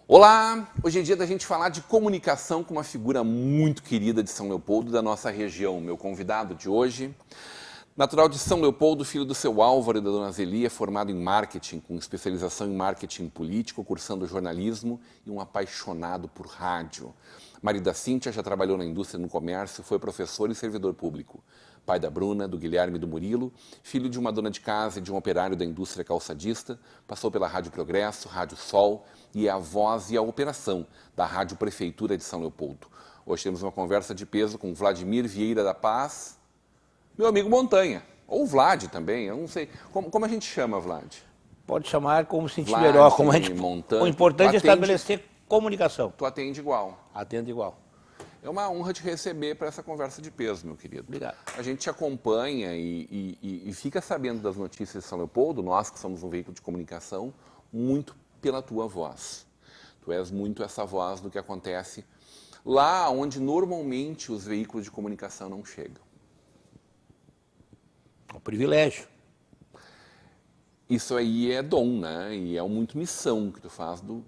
Olá! Hoje é dia da gente falar de comunicação com uma figura muito querida de São Leopoldo, da nossa região. Meu convidado de hoje, natural de São Leopoldo, filho do seu Álvaro e da dona Zelia, formado em marketing, com especialização em marketing político, cursando jornalismo e um apaixonado por rádio. Marido da Cíntia, já trabalhou na indústria e no comércio, foi professor e servidor público. Pai da Bruna, do Guilherme e do Murilo, filho de uma dona de casa e de um operário da indústria calçadista, passou pela Rádio Progresso, Rádio Sol e é a voz e a operação da Rádio Prefeitura de São Leopoldo. Hoje temos uma conversa de peso com Vladimir Vieira da Paz, meu amigo Montanha, ou Vlad também, eu não sei. Como a gente chama, Vlad? Pode chamar como sentir Vlad, melhor, como a gente... Montanha. O importante é estabelecer comunicação. Tu atende igual. Atendo igual. É uma honra te receber para essa conversa de peso, meu querido. Obrigado. A gente te acompanha e fica sabendo das notícias de São Leopoldo, nós que somos um veículo de comunicação, muito pela tua voz. Tu és muito essa voz do que acontece lá onde normalmente os veículos de comunicação não chegam. É um privilégio. Isso aí é dom, né? E é muito missão que tu faz do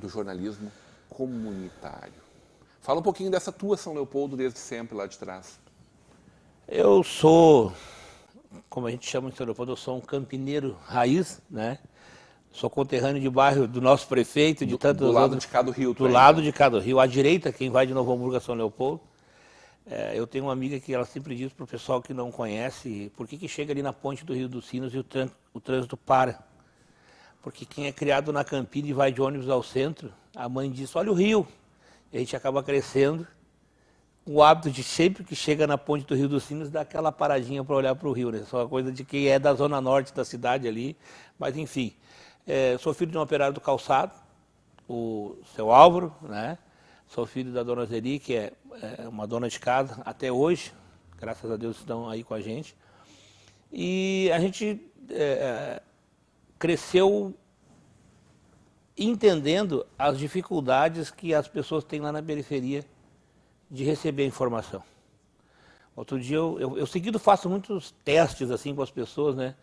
jornalismo comunitário. Fala um pouquinho dessa tua São Leopoldo desde sempre, lá de trás. Eu sou, como a gente chama em São Leopoldo, eu sou um campineiro raiz, né? Sou conterrâneo de bairro do nosso prefeito, de tantos outros. Do lado de cá do Rio. Do lado de cá do Rio. À direita, quem vai de Novo Hamburgo a São Leopoldo. Eu tenho uma amiga que ela sempre diz para o pessoal que não conhece, por que chega ali na ponte do Rio dos Sinos e o trânsito para. Porque quem é criado na Campina e vai de ônibus ao centro, a mãe diz, olha o rio. E a gente acaba crescendo com o hábito de sempre que chega na ponte do Rio dos Sinos, dar aquela paradinha para olhar para o rio, né? Isso é uma coisa de quem é da zona norte da cidade ali. Mas enfim, sou filho de um operário do calçado, o seu Álvaro, né? Sou filho da dona Zeli, que é uma dona de casa até hoje, graças a Deus estão aí com a gente. E a gente cresceu entendendo as dificuldades que as pessoas têm lá na periferia de receber informação. Outro dia, eu seguido faço muitos testes assim com as pessoas, né?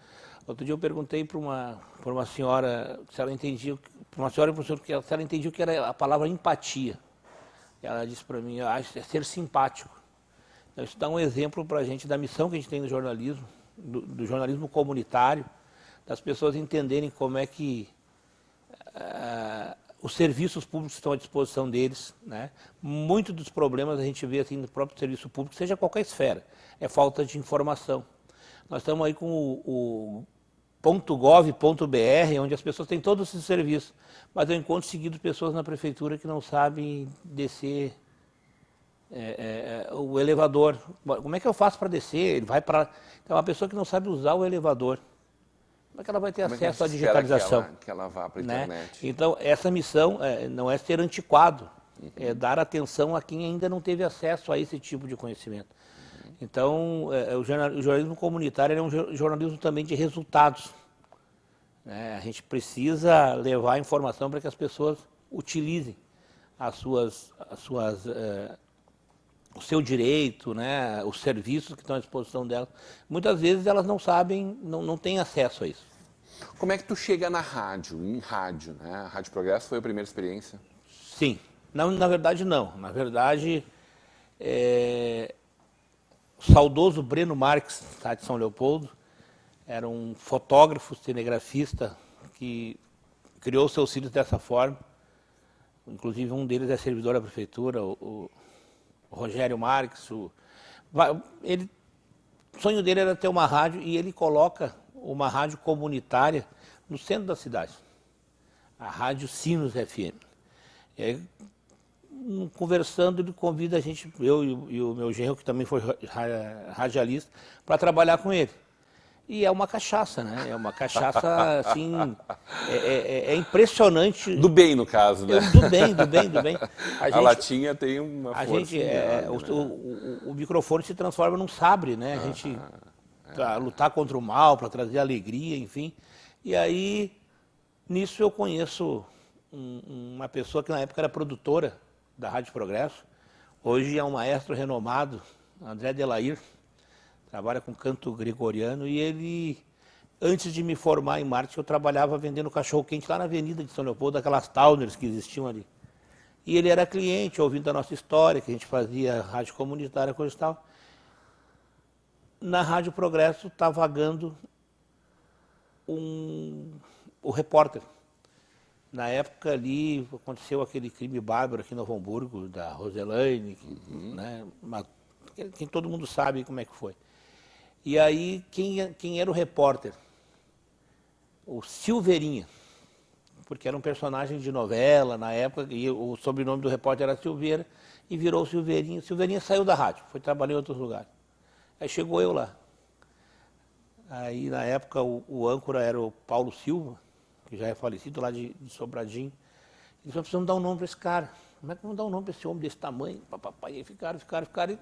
Outro dia eu perguntei para uma senhora se ela entendia, para uma senhora e para um senhor, se ela entendia o que era a palavra empatia. Ela disse para mim, é ser simpático. Então, isso dá um exemplo para a gente da missão que a gente tem no jornalismo, do jornalismo comunitário, das pessoas entenderem como é que os serviços públicos estão à disposição deles, né? Muito dos problemas a gente vê assim no próprio serviço público, seja qualquer esfera, é falta de informação. Nós estamos aí com o .gov.br, onde as pessoas têm todos esses serviços, mas eu encontro seguido pessoas na prefeitura que não sabem descer o elevador. Como é que eu faço para descer? Ele vai para... Então, uma pessoa que não sabe usar o elevador, como é que ela vai ter acesso à digitalização? Que ela vá para a né? internet. Então, essa missão não é ser antiquado, é dar atenção a quem ainda não teve acesso a esse tipo de conhecimento. Então, o jornalismo comunitário é um jornalismo também de resultados. A gente precisa levar a informação para que as pessoas utilizem o seu direito, né, os serviços que estão à disposição delas. Muitas vezes elas não sabem, não têm acesso a isso. Como é que tu chega na rádio, em rádio, né? A Rádio Progresso foi a primeira experiência? Sim. Não, na verdade, não. Na verdade, o saudoso Breno Marques, tá, de São Leopoldo, era um fotógrafo, cinegrafista, que criou seus filhos dessa forma. Inclusive, um deles é servidor da prefeitura, o Rogério Marques. O sonho dele era ter uma rádio e ele coloca uma rádio comunitária no centro da cidade, a Rádio Sinos FM. E aí, conversando, ele convida a gente, eu e o meu genro, que também foi radialista, para trabalhar com ele. E é uma cachaça, né? É uma cachaça, assim, é impressionante. Do bem, no caso, né? Do bem. A latinha tem uma força. O microfone se transforma num sabre, né? A gente para lutar contra o mal, para trazer alegria, enfim. E aí, nisso eu conheço uma pessoa que na época era produtora da Rádio Progresso, hoje é um maestro renomado, André Delair, trabalha com canto gregoriano, e ele, antes de me formar em marketing, eu trabalhava vendendo cachorro-quente lá na Avenida de São Leopoldo, aquelas Tauners que existiam ali. E ele era cliente, ouvindo a nossa história, que a gente fazia rádio comunitária, coisa e tal. Na Rádio Progresso está vagando o repórter. Na época ali aconteceu aquele crime bárbaro aqui em Novo Hamburgo, da Roselaine, né? Que todo mundo sabe como é que foi. E aí, quem era o repórter? O Silveirinha, porque era um personagem de novela na época, e o sobrenome do repórter era Silveira, e virou Silveirinha. Silveirinha saiu da rádio, foi trabalhar em outros lugares. Aí chegou eu lá. Aí, na época, o âncora era o Paulo Silva, que já é falecido lá de Sobradinho. Eles falou, precisamos dar um nome para esse cara. Como é que vamos dar um nome para esse homem desse tamanho? Papai, aí ficaram. E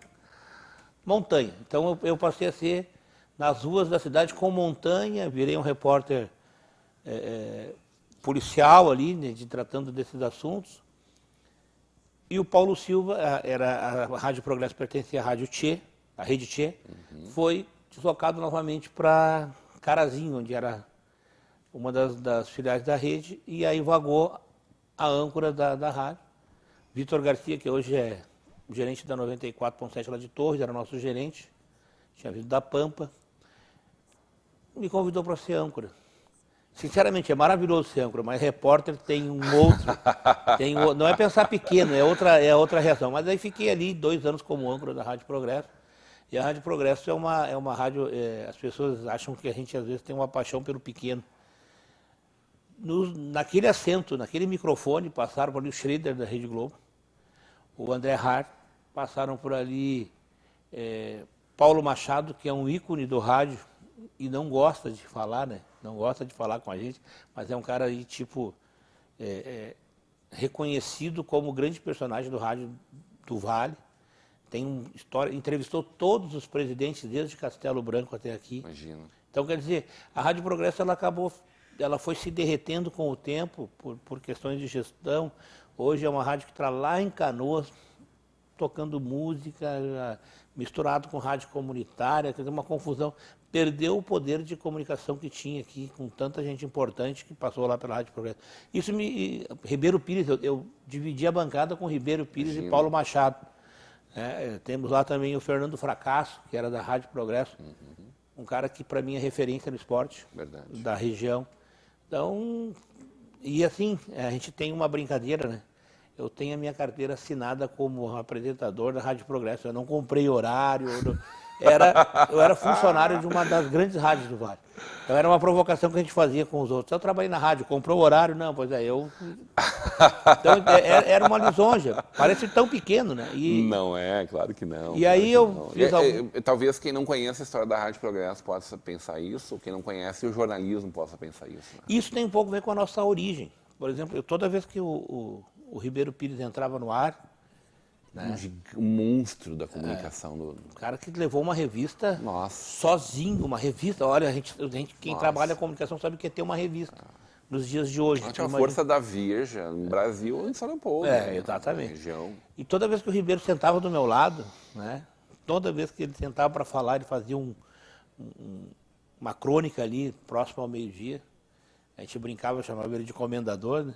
montanha. Então, eu passei a ser nas ruas da cidade com montanha, virei um repórter policial ali, né, tratando desses assuntos. E o Paulo Silva, a Rádio Progresso pertencia à Rádio Tchê, a Rede Tchê, foi deslocado novamente para Carazinho, onde era uma das filiais da rede, e aí vagou a âncora da rádio. Vitor Garcia, que hoje é gerente da 94.7 lá de Torres, era nosso gerente, tinha vindo da Pampa, me convidou para ser âncora. Sinceramente, é maravilhoso ser âncora, mas repórter tem um outro, não é pensar pequeno, é outra reação. Mas aí fiquei ali 2 anos como âncora da Rádio Progresso, e a Rádio Progresso é uma rádio, as pessoas acham que a gente às vezes tem uma paixão pelo pequeno. Naquele assento, naquele microfone, passaram por ali o Schroeder da Rede Globo, o André Hart, passaram por ali Paulo Machado, que é um ícone do rádio e não gosta de falar, né? Não gosta de falar com a gente, mas é um cara aí, tipo, reconhecido como grande personagem do rádio do Vale. Tem história, entrevistou todos os presidentes, desde Castelo Branco até aqui. Imagina. Então, quer dizer, a Rádio Progresso, ela foi se derretendo com o tempo, por questões de gestão. Hoje é uma rádio que está lá em Canoas, tocando música, misturado com rádio comunitária, quer dizer, uma confusão. Perdeu o poder de comunicação que tinha aqui, com tanta gente importante que passou lá pela Rádio Progresso. Ribeiro Pires, eu dividi a bancada com Ribeiro Pires e Paulo Machado. Temos lá também o Fernando Fracasso, que era da Rádio Progresso, um cara que para mim é referência no esporte. Verdade. Da região. Então, e assim, a gente tem uma brincadeira, né? Eu tenho a minha carteira assinada como apresentador da Rádio Progresso. Eu não comprei horário. Eu era funcionário de uma das grandes rádios do Vale. Então era uma provocação que a gente fazia com os outros. Eu trabalhei na rádio, comprou o horário? Não, pois é, eu... Então era uma lisonja. Parece tão pequeno, né? Não é, claro que não. E aí eu fiz talvez quem não conhece a história da Rádio Progresso possa pensar isso, ou quem não conhece o jornalismo possa pensar isso. Né? Isso tem um pouco a ver com a nossa origem. Por exemplo, toda vez que o Ribeiro Pires entrava no ar, né? Um monstro da comunicação. O cara que levou uma revista sozinho, uma revista. Olha, quem trabalha com comunicação sabe o que é ter uma revista nos dias de hoje. Tinha a força da Veja no Brasil e em São Leopoldo. Exatamente. Região. E toda vez que o Ribeiro sentava do meu lado, né? Toda vez que ele sentava para falar, ele fazia uma crônica ali, próximo ao meio-dia. A gente brincava, chamava ele de comendador, né?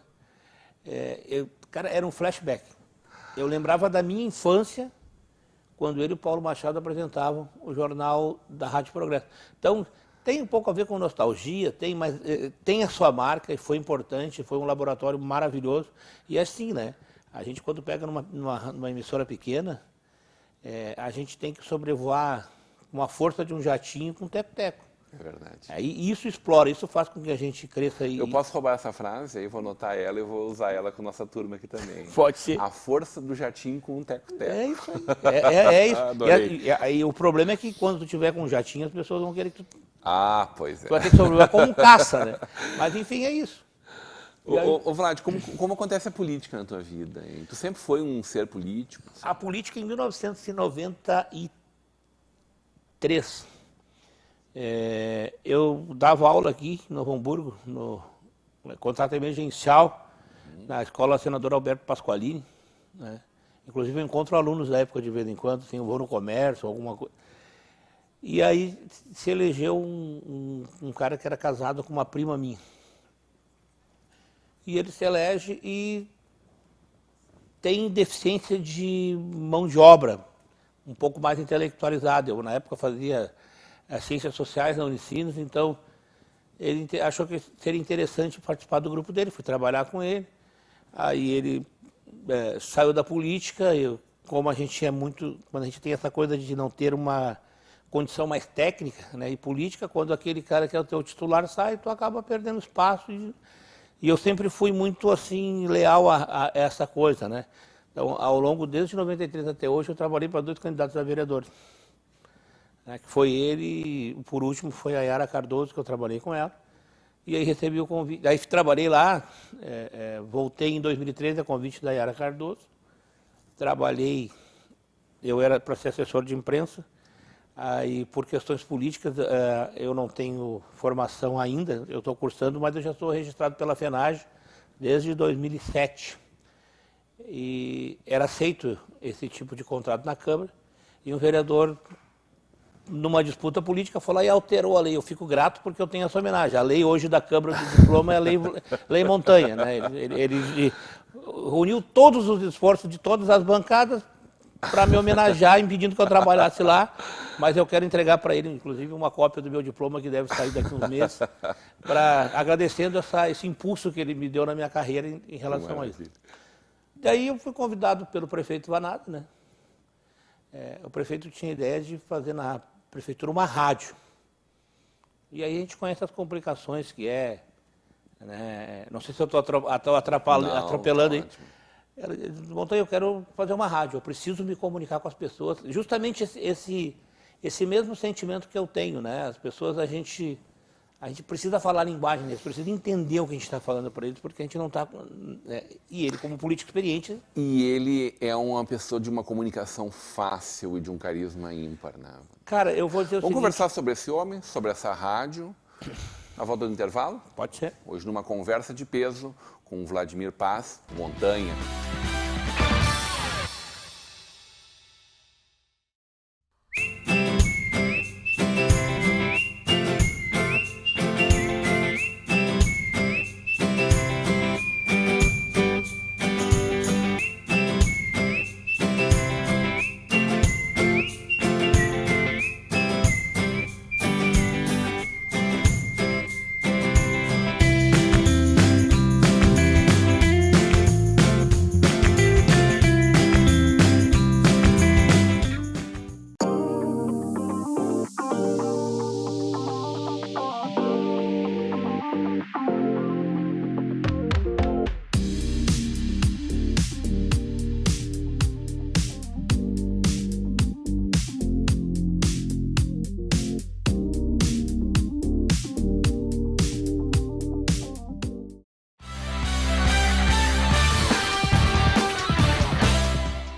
Cara, era um flashback. Eu lembrava da minha infância, quando ele e o Paulo Machado apresentavam o jornal da Rádio Progresso. Então, tem um pouco a ver com nostalgia, mas tem a sua marca e foi importante, foi um laboratório maravilhoso. E é assim, né? A gente, quando pega numa emissora pequena, a gente tem que sobrevoar com a força de um jatinho com teco-teco. É verdade. E isso explora, isso faz com que a gente cresça. Eu posso roubar essa frase, aí vou anotar ela e vou usar ela com a nossa turma aqui também. Pode ser. A força do jatinho com um teco-teco. É isso aí. É isso. Adorei. E o problema é que quando tu tiver com um jatinho, as pessoas vão querer que tu... Pois é. Tu vai ter que sobrevoar como um caça, né? Mas enfim, é isso. Ô Vlad, como acontece a política na tua vida? Hein? Tu sempre foi um ser político? A política em 1993... Eu dava aula aqui em Novo Hamburgo, no contrato emergencial, na escola Senador Alberto Pasqualini, né? Inclusive eu encontro alunos da época de vez em quando, assim, eu vou no comércio, alguma coisa. E aí se elegeu um cara que era casado com uma prima minha. E ele se elege e tem deficiência de mão de obra, um pouco mais intelectualizada. Eu, na época, fazia as ciências sociais na Unicinos, então ele achou que seria interessante participar do grupo dele, fui trabalhar com ele. Aí ele saiu da política, como a gente é muito, quando a gente tem essa coisa de não ter uma condição mais técnica, né, e política, quando aquele cara que é o teu titular sai, tu acaba perdendo espaço. E eu sempre fui muito assim leal a essa coisa, né? Então, ao longo desde 93 até hoje, eu trabalhei para 2 candidatos a vereadores, né, que foi ele, e por último foi a Yara Cardoso, que eu trabalhei com ela. E aí recebi o convite, aí trabalhei lá, voltei em 2013 a convite da Yara Cardoso, trabalhei, eu era para ser assessor de imprensa, aí por questões políticas eu não tenho formação ainda, eu estou cursando, mas eu já sou registrado pela FENAGE desde 2007. E era aceito esse tipo de contrato na Câmara, e um vereador, numa disputa política, foi lá e alterou a lei. Eu fico grato porque eu tenho essa homenagem. A lei hoje da Câmara de Diploma é a lei Montanha, né? Ele reuniu todos os esforços de todas as bancadas para me homenagear, impedindo que eu trabalhasse lá, mas eu quero entregar para ele, inclusive, uma cópia do meu diploma, que deve sair daqui uns meses, agradecendo esse impulso que ele me deu na minha carreira em relação a isso. Daí eu fui convidado pelo prefeito Vanado, né? O prefeito tinha ideia de fazer na prefeitura uma rádio. E aí a gente conhece as complicações que né? Não sei se eu estou atropelando aí. Ela disse, Montanha, eu quero fazer uma rádio, eu preciso me comunicar com as pessoas. Justamente esse mesmo sentimento que eu tenho, né? As pessoas, a gente precisa falar a linguagem deles, precisa entender o que a gente está falando para eles, porque a gente não está... E ele, como político experiente... E ele é uma pessoa de uma comunicação fácil e de um carisma ímpar, né? Cara, eu vou dizer o seguinte... Vamos conversar sobre esse homem, sobre essa rádio, na volta do intervalo? Pode ser. Hoje numa conversa de peso com o Vladimir Paz, Montanha.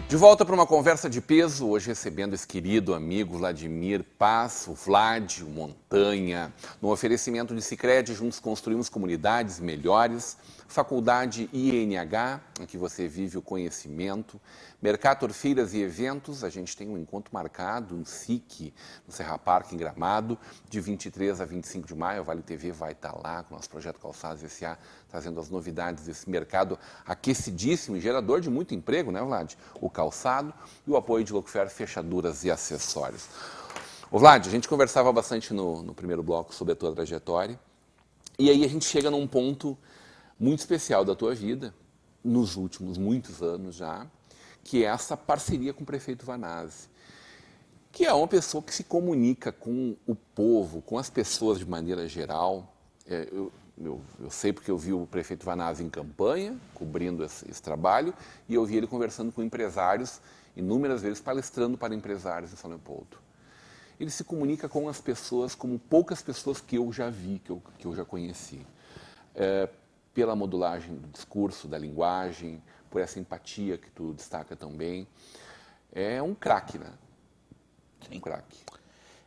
De volta para uma conversa de peso, hoje recebendo esse querido amigo Vladimir Paz, o Vlad, o Montanha, no oferecimento de Sicredi, juntos construímos comunidades melhores, Faculdade INH, em que você vive o conhecimento, Mercator Feiras e Eventos, a gente tem um encontro marcado, um SIC, no Serra Parque, em Gramado, de 23 a 25 de maio, a Vale TV vai estar lá com o nosso projeto Calçados S.A., trazendo as novidades desse mercado aquecidíssimo e gerador de muito emprego, né, Vlad? O calçado e o apoio de Locofer, fechaduras e acessórios. Ô, Vlad, a gente conversava bastante no primeiro bloco sobre a tua trajetória, e aí a gente chega num ponto muito especial da tua vida, nos últimos muitos anos já, que é essa parceria com o prefeito Vanazzi, que é uma pessoa que se comunica com o povo, com as pessoas de maneira geral. Eu sei porque eu vi o prefeito Vanazzi em campanha, cobrindo esse trabalho, e eu vi ele conversando com empresários, inúmeras vezes palestrando para empresários em São Leopoldo. Ele se comunica com as pessoas como poucas pessoas que eu já vi, que eu já conheci. Pela modulagem do discurso, da linguagem, por essa empatia que tu destaca tão bem. É um craque, né? Sim. Um craque.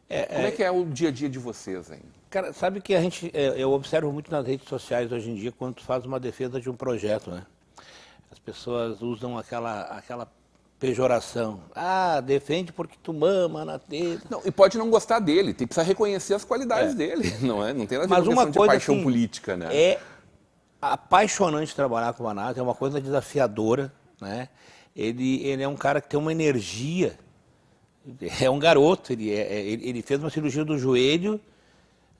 Como é que é o dia a dia de vocês, hein? Cara, sabe que eu observo muito nas redes sociais hoje em dia, quando tu faz uma defesa de um projeto, né? As pessoas usam aquela pejoração. Ah, defende porque tu mama na teta. Não, e pode não gostar dele, precisa reconhecer as qualidades dele, não é? Não tem nada a ver Mas com uma questão de coisa paixão assim, política, né? é apaixonante trabalhar com o Vanazzi, é uma coisa desafiadora, né? Ele é um cara que tem uma energia, é um garoto, ele fez uma cirurgia do joelho,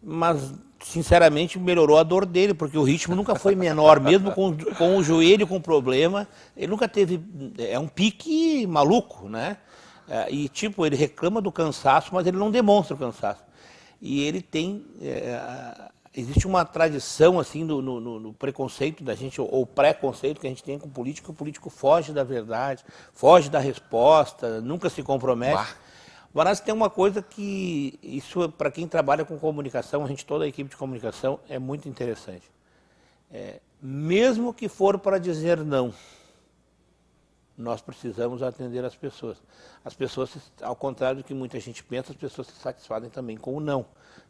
mas sinceramente melhorou a dor dele, porque o ritmo nunca foi menor, mesmo com o joelho com problema, ele nunca teve, é um pique maluco, né? E tipo, ele reclama do cansaço, mas ele não demonstra o cansaço. E ele tem, existe uma tradição assim no preconceito da gente, ou preconceito que a gente tem com o político foge da verdade, foge da resposta, nunca se compromete. Bah. O Vanazzi tem uma coisa que, isso para quem trabalha com comunicação, toda a equipe de comunicação, é muito interessante. Mesmo que for para dizer não, nós precisamos atender as pessoas. As pessoas, ao contrário do que muita gente pensa, as pessoas se satisfazem também com o não,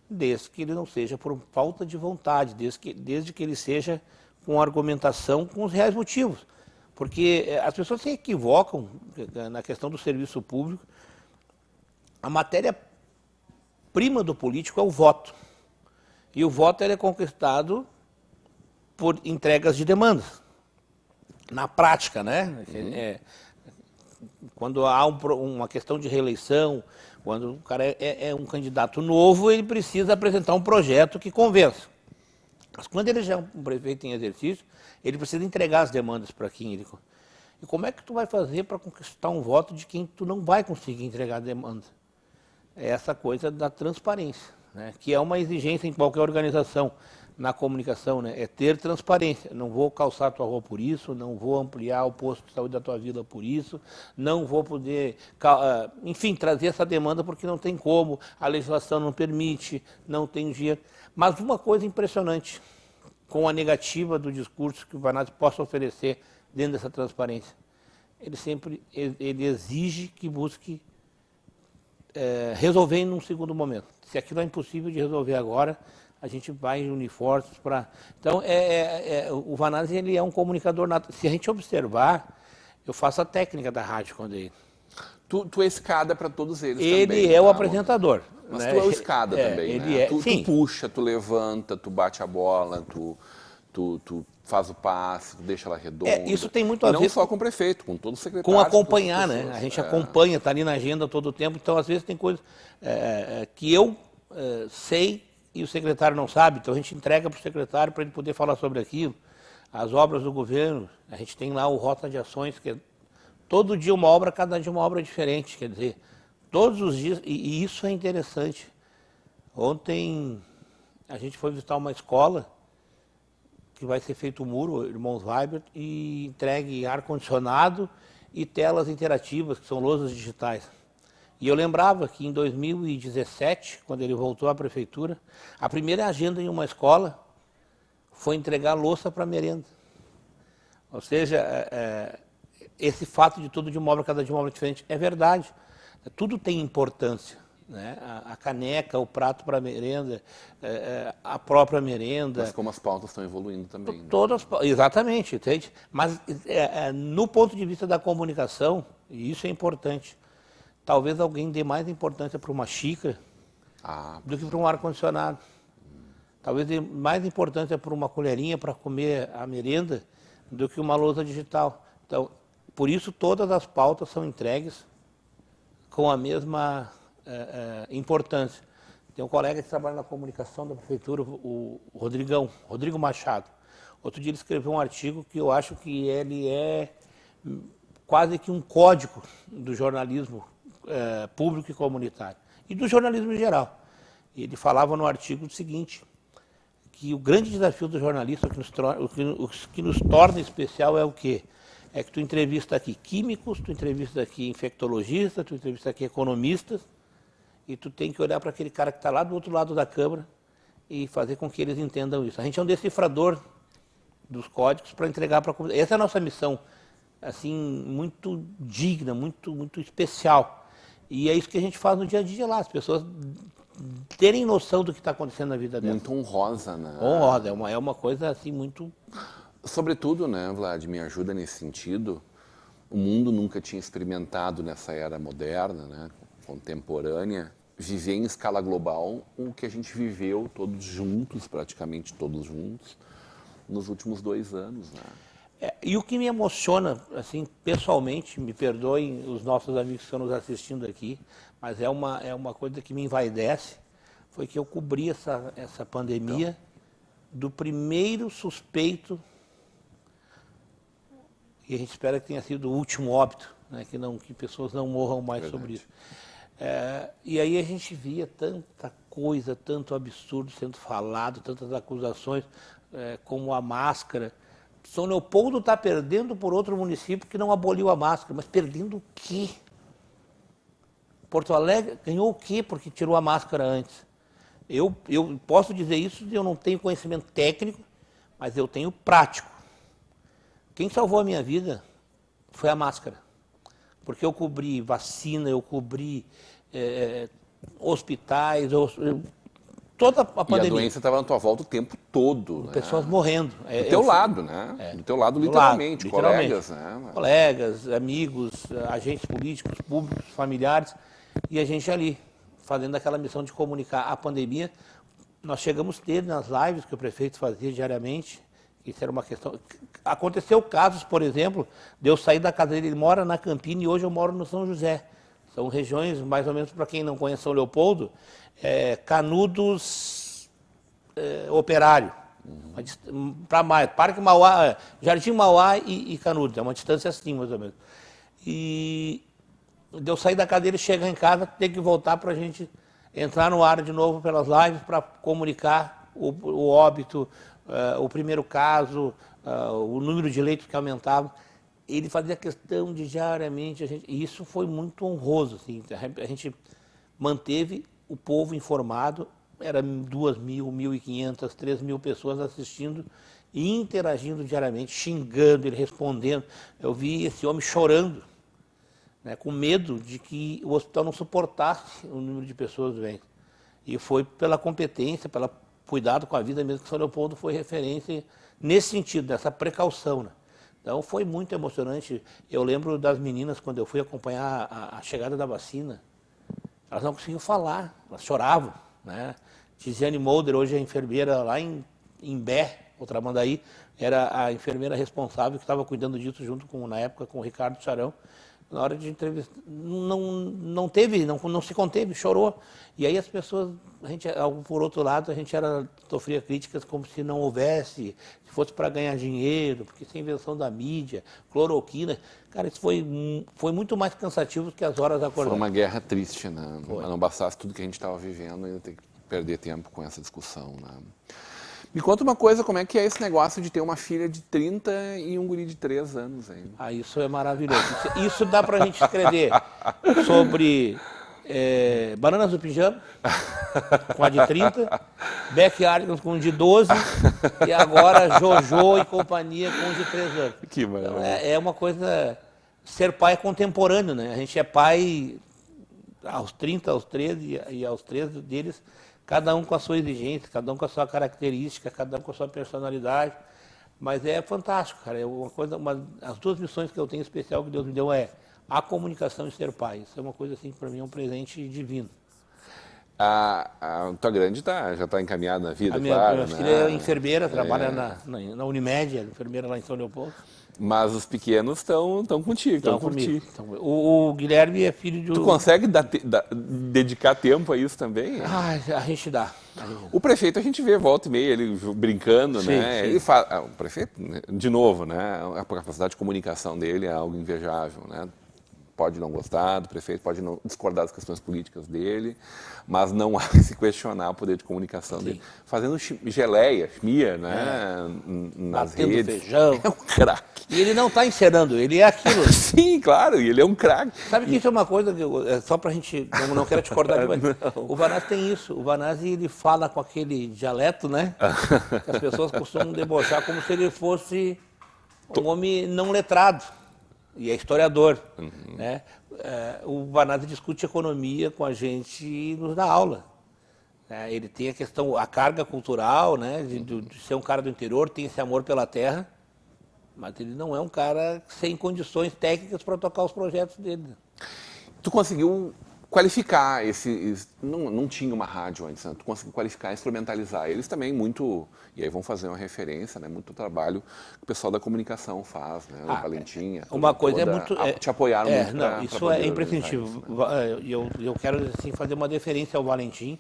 desde que ele não seja por falta de vontade, desde que ele seja com argumentação, com os reais motivos. Porque as pessoas se equivocam na questão do serviço público. A matéria-prima do político é o voto. E o voto é conquistado por entregas de demandas. Na prática, né? Quando há uma questão de reeleição, quando o cara é um candidato novo, ele precisa apresentar um projeto que convença. Mas quando ele já é um prefeito em exercício, ele precisa entregar as demandas para quem ele... E como é que tu vai fazer para conquistar um voto de quem tu não vai conseguir entregar a demanda? É essa coisa da transparência, né? Que é uma exigência em qualquer organização na comunicação, né? É ter transparência. Não vou calçar tua rua por isso, não vou ampliar o posto de saúde da tua vila por isso, não vou poder, enfim, trazer essa demanda porque não tem como, a legislação não permite, não tem dinheiro. Mas uma coisa impressionante, com a negativa do discurso que o Vanazzi possa oferecer dentro dessa transparência, ele exige que busque resolver em um segundo momento. Se aquilo é impossível de resolver agora, a gente vai unir forças para... Então, o Vanazzi, ele é um comunicador nato. Se a gente observar, eu faço a técnica da rádio com ele. Tu é escada para todos eles ele também. Ele é o apresentador. Mas né? tu é o escada também, né? Tu puxa, tu levanta, tu bate a bola, tu faz o passe, tu deixa ela redonda. Isso tem muito a ver... Não só com o prefeito, com todo o secretário. Com acompanhar, né? A gente acompanha, está ali na agenda todo o tempo, então às vezes tem coisas que eu sei e o secretário não sabe, então a gente entrega para o secretário para ele poder falar sobre aquilo. As obras do governo, a gente tem lá o Rota de Ações, que é todo dia uma obra, cada dia uma obra diferente, quer dizer, todos os dias, e isso é interessante. Ontem a gente foi visitar uma escola que vai ser feito o muro, Irmãos Weibert, e entregue ar-condicionado e telas interativas, que são lousas digitais. E eu lembrava que em 2017, quando ele voltou à prefeitura, a primeira agenda em uma escola foi entregar louça para merenda. Ou seja, esse fato de tudo de uma obra, cada dia uma obra diferente, é verdade. Tudo tem importância. Né? A caneca, o prato para merenda, a própria merenda. Mas como as pautas estão evoluindo também. Né? Exatamente, entende? Mas no ponto de vista da comunicação, e isso é importante, talvez alguém dê mais importância para uma xícara do que para um ar-condicionado. Talvez dê mais importância para uma colherinha para comer a merenda do que uma lousa digital. Então, por isso todas as pautas são entregues com a mesma importância. Tem um colega que trabalha na comunicação da prefeitura, o Rodrigo Machado. Outro dia ele escreveu um artigo que eu acho que ele é quase que um código do jornalismo público e comunitário, e do jornalismo em geral. Ele falava no artigo o seguinte, que o grande desafio do jornalista, o que nos torna especial é o quê? É que tu entrevista aqui químicos, tu entrevista aqui infectologistas, tu entrevista aqui economistas, e tu tem que olhar para aquele cara que está lá do outro lado da câmara e fazer com que eles entendam isso. A gente é um decifrador dos códigos para entregar para a comunidade. Essa é a nossa missão, assim, muito digna, muito especial. E é isso que a gente faz no dia a dia lá, as pessoas terem noção do que está acontecendo na vida delas. Muito honrosa, né? Honrosa, é uma coisa assim muito... Sobretudo, né, Vlad, me ajuda nesse sentido, o mundo nunca tinha experimentado nessa era moderna, né, contemporânea, viver em escala global o que a gente viveu todos juntos, praticamente todos juntos, nos últimos 2 anos, né? E o que me emociona, assim, pessoalmente, me perdoem os nossos amigos que estão nos assistindo aqui, mas é uma coisa que me envaidece, foi que eu cobri essa pandemia do primeiro suspeito, e a gente espera que tenha sido o último óbito, né, que pessoas não morram mais sobre isso. E aí a gente via tanta coisa, tanto absurdo sendo falado, tantas acusações, como a máscara. São Leopoldo está perdendo por outro município que não aboliu a máscara, mas perdendo o quê? Porto Alegre ganhou o quê porque tirou a máscara antes? Eu posso dizer isso, eu não tenho conhecimento técnico, mas eu tenho prático. Quem salvou a minha vida foi a máscara. Porque eu cobri vacina, eu cobri hospitais, toda a pandemia. E a doença estava na tua volta o tempo todo. Né? Pessoas morrendo. Do teu lado, né? Do teu lado, literalmente. Colegas, né? Colegas, amigos, agentes políticos, públicos, familiares. E a gente ali, fazendo aquela missão de comunicar a pandemia. Nós chegamos a ter nas lives que o prefeito fazia diariamente. Isso era uma questão... Aconteceu casos, por exemplo, de eu sair da casa dele, ele mora na Campina e hoje eu moro no São José. São regiões, mais ou menos, para quem não conhece São Leopoldo, Canudos Operário. Para mais, Parque Mauá, Jardim Mauá e Canudos, é uma distância assim, mais ou menos. E de eu sair da casa dele, chegar em casa, ter que voltar para a gente entrar no ar de novo pelas lives para comunicar o óbito, o primeiro caso, o número de leitos que aumentava. Ele fazia questão de diariamente, e isso foi muito honroso. Assim, a gente manteve o povo informado, era 2.000, 1.500, 3.000 pessoas assistindo e interagindo diariamente, xingando, ele respondendo. Eu vi esse homem chorando, né, com medo de que o hospital não suportasse o número de pessoas doentes. E foi pela competência, pelo cuidado com a vida mesmo, que São Leopoldo foi referência nesse sentido, dessa precaução, né? Então foi muito emocionante. Eu lembro das meninas, quando eu fui acompanhar a chegada da vacina, elas não conseguiam falar, elas choravam, né? Tiziane Molder, hoje é enfermeira lá em Imbé, Tramandaí, era a enfermeira responsável que estava cuidando disso junto com, na época, com o Ricardo Charão. Na hora de entrevista, não se conteve, chorou. E aí as pessoas, por outro lado, sofria críticas como se não houvesse, se fosse para ganhar dinheiro, porque sem invenção da mídia, cloroquina. Cara, isso foi muito mais cansativo que as horas acordadas. Foi uma guerra triste, né? Não bastasse tudo que a gente estava vivendo, ainda ter que perder tempo com essa discussão, né? Me conta uma coisa, como é que é esse negócio de ter uma filha de 30 e um guri de 3 anos ainda? Ah, isso é maravilhoso. Isso dá pra gente escrever sobre Bananas do Pijama, com a de 30, Backyardigans com de 12, e agora Jojo e companhia com de 3 anos. Que maravilha. Então, é uma coisa... Ser pai é contemporâneo, né? A gente é pai aos 30, aos 13 e aos 13 deles... Cada um com a sua exigência, cada um com a sua característica, cada um com a sua personalidade. Mas é fantástico, cara. As 2 missões que eu tenho especial que Deus me deu é a comunicação e ser pai. Isso é uma coisa assim que para mim é um presente divino. A tua grande já está encaminhada na vida, Minha claro. filha é enfermeira, trabalha na Unimed, é enfermeira lá em São Leopoldo. Mas os pequenos estão contigo, estão comigo. O Guilherme é filho de... Tu consegue dedicar tempo a isso também? A gente dá. O prefeito a gente vê, volta e meia, ele brincando, sim, né? Sim. Ele o prefeito, de novo, né? A capacidade de comunicação dele é algo invejável, né? Pode não gostar do prefeito, pode não discordar das questões políticas dele, mas não há que se questionar o poder de comunicação dele. Fazendo geleia, chimia, né? Nas batendo redes. Feijão. É um craque. E ele não está encenando, ele é aquilo. Sim, claro, e ele é um craque. Sabe que isso é uma coisa, só para a gente, não quero te cortar demais. O Vanazzi tem isso, o Vanazzi ele fala com aquele dialeto, né? Que as pessoas costumam debochar como se ele fosse um homem não letrado. e é historiador. Né? O Vanazzi discute economia com a gente e nos dá aula. Né? Ele tem a carga cultural, né, de ser um cara do interior, tem esse amor pela terra, mas ele não é um cara sem condições técnicas para tocar os projetos dele. Tu conseguiu qualificar não tinha uma rádio antes, né? Tu conseguiu qualificar, instrumentalizar eles também muito, e aí vão fazer uma referência, né? Muito trabalho que o pessoal da comunicação faz, né? O Valentim, uma coisa é muito... te apoiaram muito não, isso é imprescindível. E eu quero assim, fazer uma deferência ao Valentim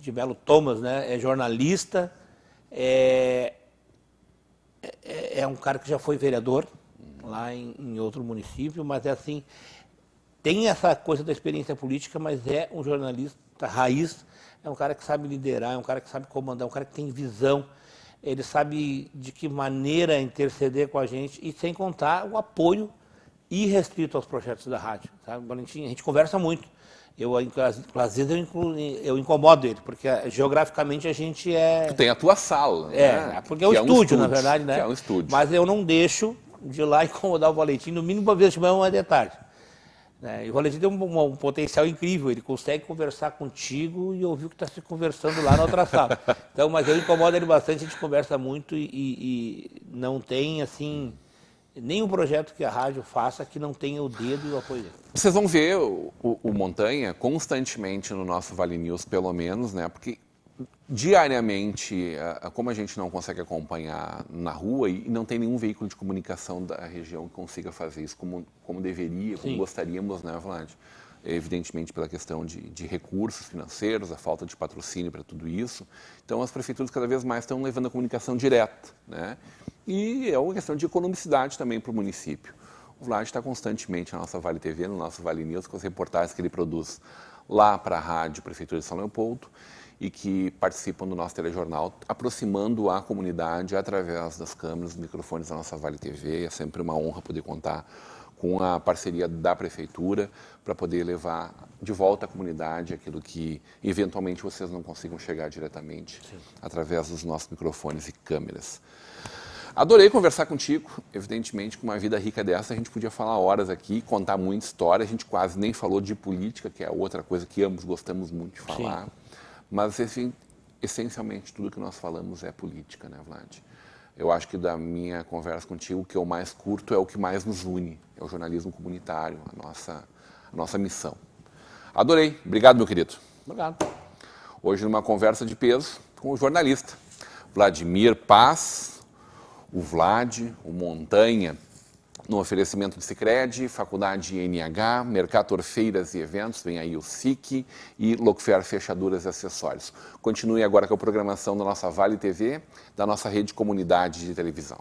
de Melo Thomas, né? É jornalista, é um cara que já foi vereador lá em outro município, mas é assim... Tem essa coisa da experiência política, mas é um jornalista raiz, é um cara que sabe liderar, é um cara que sabe comandar, é um cara que tem visão, ele sabe de que maneira interceder com a gente, e sem contar o apoio irrestrito aos projetos da rádio. Sabe, Valentim, a gente conversa muito. Às vezes eu incomodo ele, porque geograficamente a gente é... Tu tem a tua sala, né? Porque é um estúdio, na verdade, né? Que é um estúdio. Mas eu não deixo de ir lá incomodar o Valentim, no mínimo uma vez de manhã ou uma de tarde. E o Valentim tem um potencial incrível, ele consegue conversar contigo e ouvir o que está se conversando lá na outra sala. Então, mas eu incomodo ele bastante, a gente conversa muito e não tem, assim, nenhum projeto que a rádio faça que não tenha o dedo e o apoio dele. Vocês vão ver o Montanha constantemente no nosso Vale News, pelo menos, né? Porque diariamente, como a gente não consegue acompanhar na rua e não tem nenhum veículo de comunicação da região que consiga fazer isso como deveria, como gostaríamos, né, Vlad? Evidentemente pela questão de recursos financeiros, a falta de patrocínio para tudo isso. Então as prefeituras cada vez mais estão levando a comunicação direta, né? E é uma questão de economicidade também para o município. O Vlad está constantemente na nossa Vale TV, no nosso Vale News, com as reportagens que ele produz lá para a rádio Prefeitura de São Leopoldo, e que participam do nosso telejornal, aproximando a comunidade através das câmeras, dos microfones da nossa Vale TV. É sempre uma honra poder contar com a parceria da Prefeitura para poder levar de volta à comunidade aquilo que, eventualmente, vocês não consigam chegar diretamente através dos nossos microfones e câmeras. Adorei conversar contigo. Evidentemente, com uma vida rica dessa, a gente podia falar horas aqui, contar muita história. A gente quase nem falou de política, que é outra coisa que ambos gostamos muito de falar. Mas, enfim, essencialmente, tudo que nós falamos é política, né, Vlad? Eu acho que da minha conversa contigo, o que eu mais curto é o que mais nos une, é o jornalismo comunitário, a nossa missão. Adorei. Obrigado, meu querido. Obrigado. Hoje, numa conversa de peso com o jornalista Vladimir Paz, o Vlad, o Montanha, no oferecimento de Sicredi, Faculdade NH, Mercator Feiras e Eventos, vem aí o SIC e Locfer Fechaduras e Acessórios. Continue agora com a programação da nossa Vale TV, da nossa rede comunidade de televisão.